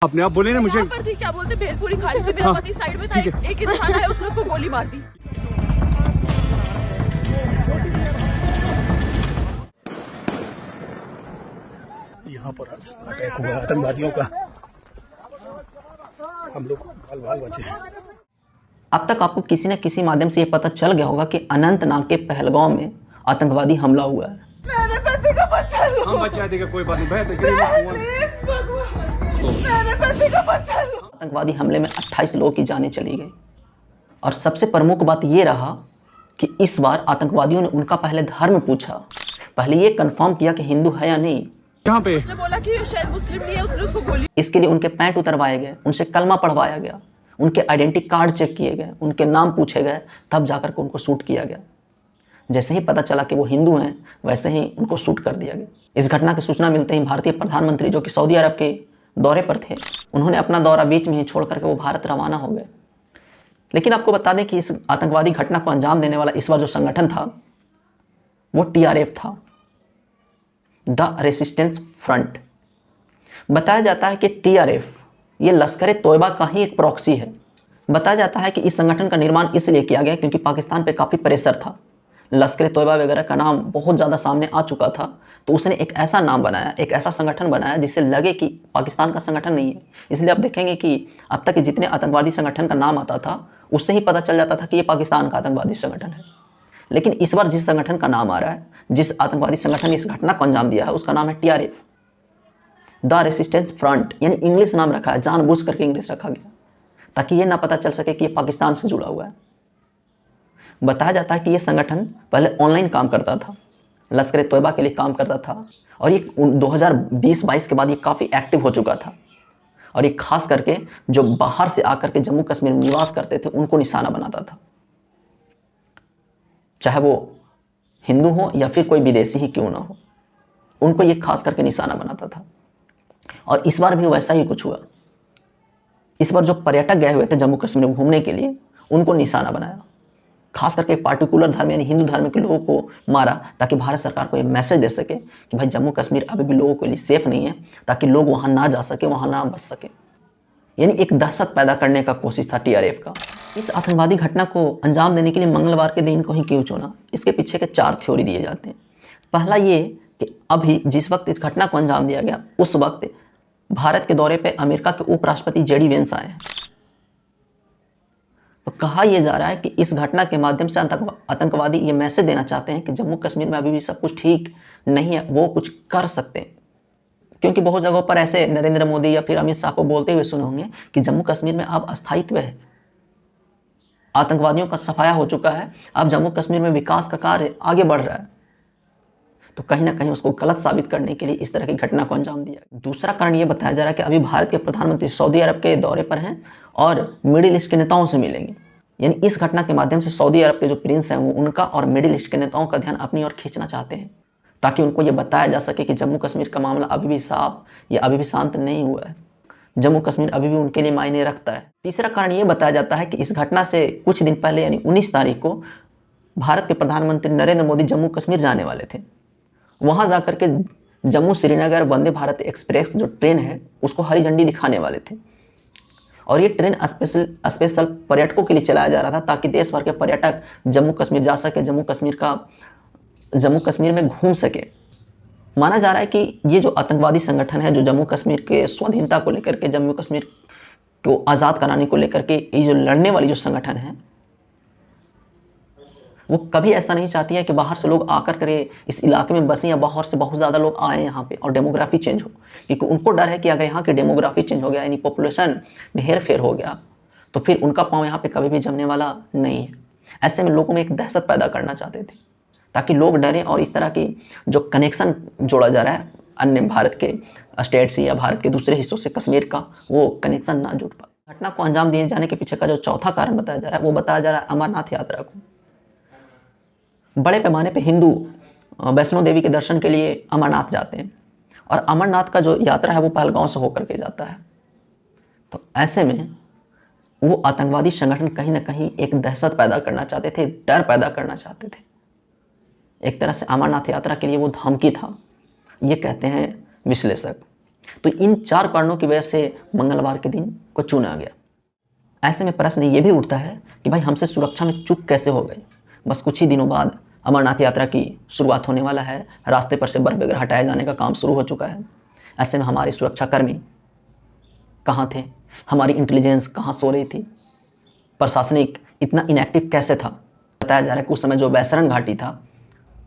आपने आप बोले ना मुझे पर थी, क्या बोलते भेलपुरी खाली थी, मेरा पति साइड में था, एक इंसान आया उसने उसको गोली मार दी। यहाँ पर अटैक हुआ आतंकवादियों का, हम लोग बाल बाल बचे हैं। अब तक आपको किसी न किसी माध्यम से ये पता चल गया होगा कि अनंतनाग के पहलगांव में आतंकवादी हमला हुआ है। मेरे पति का बच्चा लो, हम बचा देगा, कोई बात नहीं, मेरे पति का बच्चा लो। आतंकवादी हमले में 28 लोगों की जानें चली गई और सबसे प्रमुख बात ये रहा कि इस बार आतंकवादियों ने उनका पहले धर्म पूछा, पहले ये कंफर्म किया कि हिंदू है या नहीं। यहाँ पे उसने बोला कि शायद मुस्लिम नहीं है, उसने उसको गोली। इसके लिए उनके पैंट उतरवाए गए, उनसे कलमा पढ़वाया गया, उनके आइडेंटिटी कार्ड चेक किए गए, उनके नाम पूछे गए, तब जाकर के उनको शूट किया गया। जैसे ही पता चला कि वो हिंदू हैं, वैसे ही उनको शूट कर दिया गया। इस घटना की सूचना मिलते ही भारतीय प्रधानमंत्री, जो कि सऊदी अरब के दौरे पर थे, उन्होंने अपना दौरा बीच में ही छोड़ करके वो भारत रवाना हो गए। लेकिन आपको बता दें कि इस आतंकवादी घटना को अंजाम देने वाला इस बार जो संगठन था वो TRF था, द रेसिस्टेंस फ्रंट। बताया जाता है कि TRF ये लश्कर तोयबा का ही एक प्रॉक्सी है। बताया जाता है कि इस संगठन का निर्माण इसलिए किया गया क्योंकि पाकिस्तान पे काफ़ी प्रेशर था, लश्कर तोयबा वगैरह का नाम बहुत ज़्यादा सामने आ चुका था, तो उसने एक ऐसा नाम बनाया, एक ऐसा संगठन बनाया जिससे लगे कि पाकिस्तान का संगठन नहीं है। इसलिए आप देखेंगे कि अब तक जितने आतंकवादी संगठन का नाम आता था उससे ही पता चल जाता था कि ये पाकिस्तान का आतंकवादी संगठन है। लेकिन इस बार जिस संगठन का नाम आ रहा है, जिस आतंकवादी संगठन ने इस घटना को अंजाम दिया है, उसका नाम है TRF, द रेसिस्टेंस फ्रंट। यानी इंग्लिश नाम रखा है, जानबूझ करके इंग्लिश रखा गया ताकि ये ना पता चल सके कि ये पाकिस्तान से जुड़ा हुआ है। बताया जाता है कि ये संगठन पहले ऑनलाइन काम करता था, लश्कर तोयबा के लिए काम करता था, और ये 2020-22 के बाद ये काफ़ी एक्टिव हो चुका था। और ये खास करके जो बाहर से आकर के जम्मू कश्मीर में निवास करते थे उनको निशाना बनाता था, चाहे वो हिंदू हो या फिर कोई विदेशी ही क्यों ना हो, उनको ये खास करके निशाना बनाता था। और इस बार भी वैसा ही कुछ हुआ। इस बार जो पर्यटक गए हुए थे जम्मू कश्मीर में घूमने के लिए, उनको निशाना बनाया, खास करके एक पार्टिकुलर धर्म यानी हिंदू धर्म के लोगों को मारा, ताकि भारत सरकार को ये मैसेज दे सके कि भाई जम्मू कश्मीर अभी भी लोगों के लिए सेफ नहीं है, ताकि लोग वहाँ ना जा सके, वहाँ ना बस सके। यानी एक दहशत पैदा करने का कोशिश था TRF का। इस आतंकवादी घटना को अंजाम देने के लिए मंगलवार के दिन को ही क्यों चुना, इसके पीछे के 4 थ्योरी दिए जाते हैं। पहला ये कि अभी जिस वक्त इस घटना को अंजाम दिया गया, उस वक्त भारत के दौरे पे अमेरिका के उपराष्ट्रपति JD वेंस आए हैं। तो कहा यह जा रहा है कि इस घटना के माध्यम से आतंकवादी ये मैसेज देना चाहते हैं कि जम्मू कश्मीर में अभी भी सब कुछ ठीक नहीं है, वो कुछ कर सकते हैं। क्योंकि बहुत जगहों पर ऐसे नरेंद्र मोदी या फिर अमित शाह को बोलते हुए सुने होंगे कि जम्मू कश्मीर में अब अस्थायित्व है, आतंकवादियों का सफाया हो चुका है, अब जम्मू कश्मीर में विकास का कार्य आगे बढ़ रहा है। तो कहीं ना कहीं उसको गलत साबित करने के लिए इस तरह की घटना को अंजाम दिया। दूसरा कारण ये बताया जा रहा है कि अभी भारत के प्रधानमंत्री सऊदी अरब के दौरे पर हैं और मिडिल ईस्ट के नेताओं से मिलेंगे। यानी इस घटना के माध्यम से सऊदी अरब के जो प्रिंस हैं वो उनका और मिडिल ईस्ट के नेताओं का ध्यान अपनी ओर खींचना चाहते हैं, ताकि उनको ये बताया जा सके कि जम्मू कश्मीर का मामला अभी भी साफ या अभी भी शांत नहीं हुआ है, जम्मू कश्मीर अभी भी उनके लिए मायने रखता है। तीसरा कारण ये बताया जाता है कि इस घटना से कुछ दिन पहले यानी 19 तारीख को भारत के प्रधानमंत्री नरेंद्र मोदी जम्मू कश्मीर जाने वाले थे। वहाँ जा करके जम्मू श्रीनगर वंदे भारत एक्सप्रेस जो ट्रेन है उसको हरी झंडी दिखाने वाले थे। और ये ट्रेन स्पेशल पर्यटकों के लिए चलाया जा रहा था, ताकि देश भर के पर्यटक जम्मू कश्मीर जा सके, जम्मू कश्मीर में घूम सके। माना जा रहा है कि ये जो आतंकवादी संगठन है, जो जम्मू कश्मीर के स्वाधीनता को लेकर के, जम्मू कश्मीर को आज़ाद कराने को लेकर के ये जो लड़ने वाली जो संगठन है, वो कभी ऐसा नहीं चाहती है कि बाहर से लोग आकर करे इस इलाके में बसें या बाहर से बहुत ज़्यादा लोग आए यहाँ पे और डेमोग्राफी चेंज हो। क्योंकि उनको डर है कि अगर यहाँ की डेमोग्राफी चेंज हो गया, यानी पॉपुलेशन में हेर फेर हो गया, तो फिर उनका पाँव यहाँ पे कभी भी जमने वाला नहीं है। ऐसे में लोगों में एक दहशत पैदा करना चाहते थे, ताकि लोग डरें और इस तरह की जो कनेक्शन जोड़ा जा रहा है अन्य भारत के स्टेट से या भारत के दूसरे हिस्सों से कश्मीर का, वो कनेक्शन ना जुड़ पाए। घटना को अंजाम दिए जाने के पीछे का जो चौथा कारण बताया जा रहा है, वो बताया जा रहा है अमरनाथ यात्रा को। बड़े पैमाने पे हिंदू वैष्णो देवी के दर्शन के लिए अमरनाथ जाते हैं, और अमरनाथ का जो यात्रा है वो पहलगांव से होकर के जाता है। तो ऐसे में वो आतंकवादी संगठन कहीं ना कहीं एक दहशत पैदा करना चाहते थे, डर पैदा करना चाहते थे। एक तरह से अमरनाथ यात्रा के लिए वो धमकी था, ये कहते हैं विश्लेषक। तो इन 4 कारणों की वजह से मंगलवार के दिन को चुना गया। ऐसे में प्रश्न ये भी उठता है कि भाई हमसे सुरक्षा में चूक कैसे हो गई। बस कुछ ही दिनों बाद अमरनाथ यात्रा की शुरुआत होने वाला है, रास्ते पर से बर्फ वगैरह हटाए जाने का काम शुरू हो चुका है। ऐसे में हमारे सुरक्षाकर्मी कहाँ थे, हमारी इंटेलिजेंस कहाँ सो रही थी, प्रशासनिक इतना इनएक्टिव कैसे था। बताया जा रहा है कि उस समय जो वैसरन घाटी था,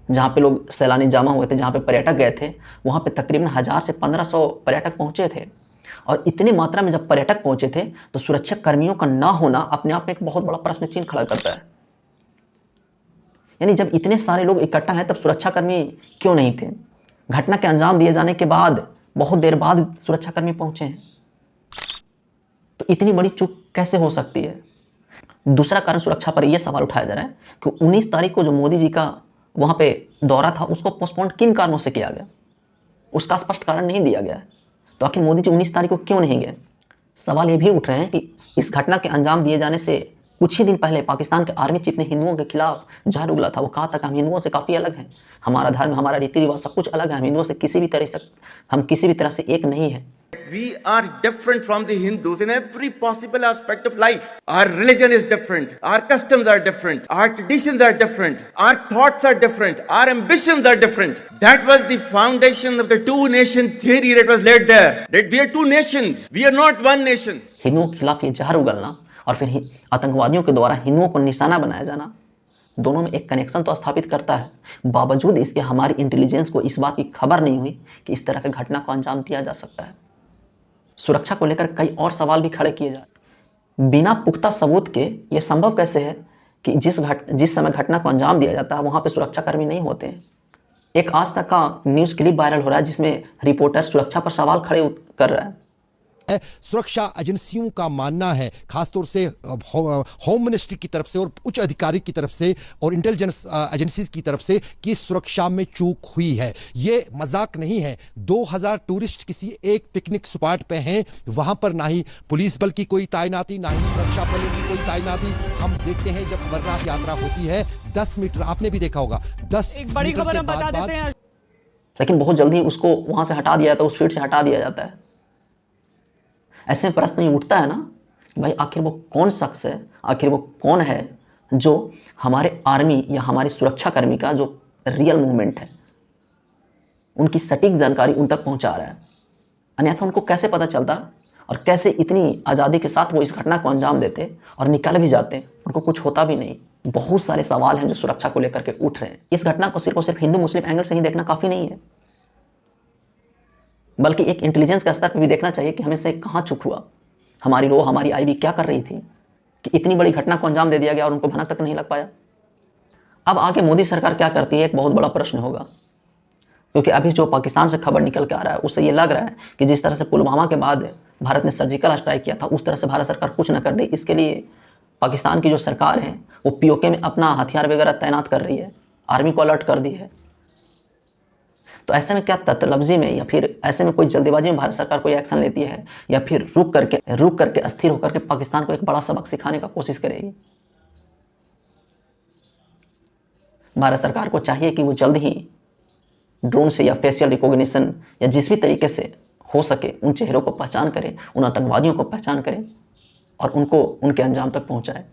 जहाँ पे लोग सैलानी जमा हुए थे, जहाँ पे पर्यटक गए थे, वहाँ पे तकरीबन 1000 से 1500 पर्यटक पहुँचे थे। और इतनी मात्रा में जब पर्यटक पहुँचे थे तो सुरक्षा कर्मियों का ना होना अपने आप में एक बहुत बड़ा प्रश्न चिन्ह खड़ा करता है। यानी जब इतने सारे लोग इकट्ठा हैं तब सुरक्षाकर्मी क्यों नहीं थे। घटना के अंजाम दिए जाने के बाद बहुत देर बाद सुरक्षाकर्मी पहुँचे हैं, तो इतनी बड़ी चूक कैसे हो सकती है। दूसरा कारण सुरक्षा पर यह सवाल उठाया जा रहा है कि 19 तारीख को जो मोदी जी का वहाँ पे दौरा था उसको पोस्टपोन किन कारणों से किया गया, उसका स्पष्ट कारण नहीं दिया गया है। तो आखिर मोदी जी 19 तारीख को क्यों नहीं गए। सवाल ये भी उठ रहे हैं कि इस घटना के अंजाम दिए जाने से कुछ ही दिन पहले पाकिस्तान के आर्मी चीफ ने हिंदुओं के खिलाफ जहर उगला था। वो कहा था कि हम हिंदुओं से काफ़ी अलग हैं, हमारा धर्म, हमारा रीति रिवाज सब कुछ अलग है, हम हिंदुओं से किसी भी तरह से एक नहीं है। We are different from the Hindus in every possible aspect of life. Our religion is different. Our customs are different. Our traditions are different. Our thoughts are different. Our ambitions are different. That was the foundation of the two-nation theory that was laid there. That we are two nations. We are not one nation. हिंदुओं के खिलाफ ये जहर उगलना और फिर आतंकवादियों के द्वारा हिंदुओं को निशाना बनाया जाना, दोनों में एक कनेक्शन तो स्थापित करता है। बावजूद इसके हमारी इंटेलिजेंस को इस बात की खबर नहीं हुई कि इस तरह की घटना को अंजाम दिया जा सकता है। सुरक्षा को लेकर कई और सवाल भी खड़े किए जा। बिना पुख्ता सबूत के यह संभव कैसे है कि जिस समय घटना को अंजाम दिया जाता है वहाँ पे सुरक्षाकर्मी नहीं होते हैं। एक आज तक का न्यूज़ क्लिप वायरल हो रहा है जिसमें रिपोर्टर सुरक्षा पर सवाल खड़े कर रहा है। सुरक्षा एजेंसियों का मानना है, खासतौर से होम मिनिस्ट्री की तरफ से और उच्च अधिकारी की तरफ से और इंटेलिजेंस एजेंसीज की तरफ से कि सुरक्षा में चूक हुई है। ये मजाक नहीं है। 2000 टूरिस्ट किसी एक पिकनिक स्पॉट पे हैं, वहां पर ना ही पुलिस बल की कोई तैनाती, ना ही सुरक्षा बलों की कोई तैनाती। हम देखते हैं जब अमरनाथ यात्रा होती है 10 मीटर, आपने भी देखा होगा, 10 एक बड़ी खबर हम बता देते हैं, लेकिन बहुत जल्दी उसको वहां से हटा दिया जाता है, उस फील्ड से हटा दिया जाता है। ऐसे में प्रश्न ये उठता है ना कि भाई आखिर वो कौन शख्स है, आखिर वो कौन है जो हमारे आर्मी या हमारे सुरक्षाकर्मी का जो रियल मूवमेंट है उनकी सटीक जानकारी उन तक पहुंचा रहा है। अन्यथा उनको कैसे पता चलता और कैसे इतनी आज़ादी के साथ वो इस घटना को अंजाम देते और निकल भी जाते, उनको कुछ होता भी नहीं। बहुत सारे सवाल हैं जो सुरक्षा को लेकर के उठ रहे हैं। इस घटना को सिर्फ और सिर्फ हिंदू मुस्लिम एंगल से ही देखना काफ़ी नहीं है, बल्कि एक इंटेलिजेंस के स्तर पर भी देखना चाहिए कि हमें से कहाँ चूक हुआ। हमारी रो, हमारी आईबी क्या कर रही थी कि इतनी बड़ी घटना को अंजाम दे दिया गया और उनको भनक तक नहीं लग पाया। अब आगे मोदी सरकार क्या करती है, एक बहुत बड़ा प्रश्न होगा, क्योंकि अभी जो पाकिस्तान से खबर निकल के आ रहा है उससे ये लग रहा है कि जिस तरह से पुलवामा के बाद भारत ने सर्जिकल स्ट्राइक किया था उस तरह से भारत सरकार कुछ न कर दे, इसके लिए पाकिस्तान की जो सरकार है वो पीओके में अपना हथियार वगैरह तैनात कर रही है, आर्मी को अलर्ट कर दी है। तो ऐसे में क्या तत्लब्जी में या फिर ऐसे में कोई जल्दीबाजी में भारत सरकार कोई एक्शन लेती है या फिर रुक करके अस्थिर होकर के पाकिस्तान को एक बड़ा सबक सिखाने का कोशिश करेगी। भारत सरकार को चाहिए कि वो जल्द ही ड्रोन से या फेशियल रिकॉग्निशन या जिस भी तरीके से हो सके उन चेहरों को पहचान करें, उन आतंकवादियों को पहचान करें और उनको उनके अंजाम तक पहुंचाए।